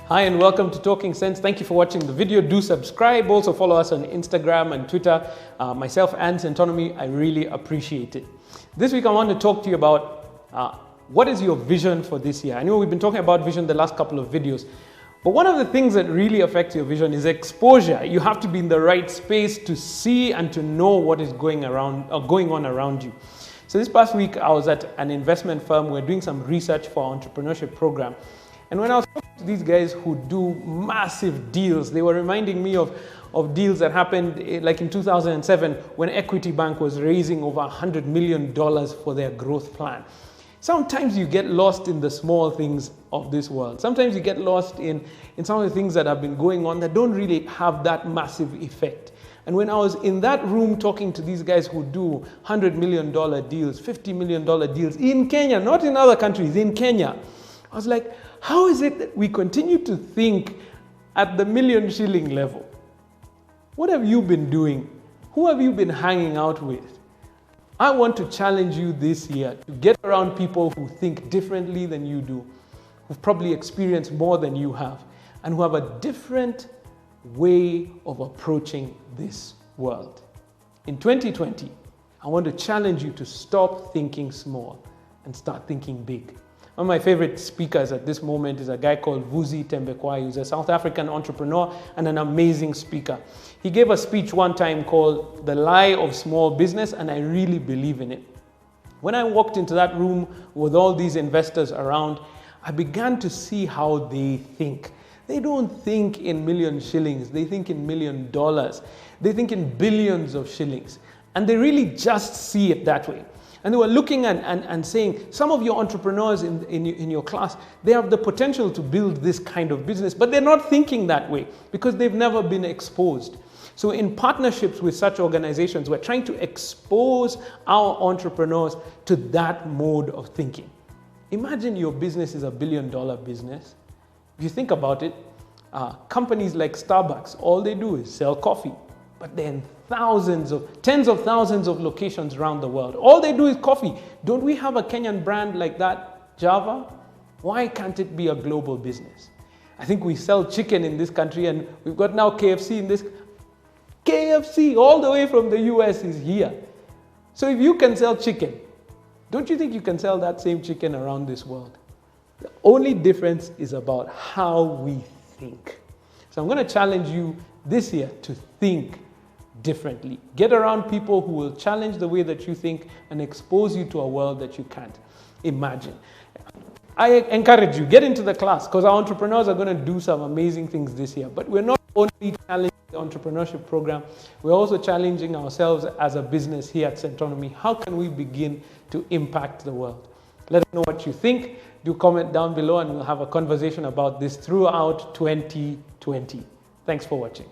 Hi and welcome to Talking Sense. Thank you for watching the video. Do subscribe. Also follow us on Instagram and Twitter. Myself and Centonomy, I really appreciate it. This week I want to talk to you about what is your vision for this year. I know we've been talking about vision the last couple of videos, but one of the things that really affects your vision is exposure. You have to be in the right space to see and to know what is going on around you. So this past week I was at an investment firm. We're doing some research for our entrepreneurship program. And when I was talking to these guys who do massive deals, they were reminding me of deals that happened like in 2007 when Equity Bank was raising over $100 million for their growth plan. Sometimes you get lost in the small things of this world. Sometimes you get lost in some of the things that have been going on that don't really have that massive effect. And when I was in that room talking to these guys who do $100 million deals, $50 million deals in Kenya, not in other countries, in Kenya, I was like, how is it that we continue to think at the million shilling level? What have you been doing? Who have you been hanging out with? I want to challenge you this year to get around people who think differently than you do, who've probably experienced more than you have, and who have a different way of approaching this world. In 2020, I want to challenge you to stop thinking small and start thinking big. One of my favorite speakers at this moment is a guy called Vusi Tembekwai, who's a South African entrepreneur and an amazing speaker. He gave a speech one time called The Lie of Small Business, and I really believe in it. When I walked into that room with all these investors around, I began to see how they think. They don't think in million shillings, they think in $1 million. They think in billions of shillings. And they really just see it that way. And they were looking and saying, some of your entrepreneurs in your class, they have the potential to build this kind of business, but they're not thinking that way because they've never been exposed. So in partnerships with such organizations, we're trying to expose our entrepreneurs to that mode of thinking. Imagine your business is $1 billion business. If you think about it, companies like Starbucks, all they do is sell coffee, but then tens of thousands of locations around the world. All they do is coffee. Don't we have a Kenyan brand like that, Java? Why can't it be a global business? I think we sell chicken in this country, and we've got now KFC in this. KFC all the way from the US is here. So if you can sell chicken, don't you think you can sell that same chicken around this world? The only difference is about how we think. So I'm going to challenge you this year to think differently. Get around people who will challenge the way that you think and expose you to a world that you can't imagine. I encourage you, get into the class because our entrepreneurs are going to do some amazing things this year. But we're not only challenging the entrepreneurship program, we're also challenging ourselves as a business here at Centonomy. How can we begin to impact the world? Let us know what you think. Do comment down below and we'll have a conversation about this throughout 2020. Thanks for watching.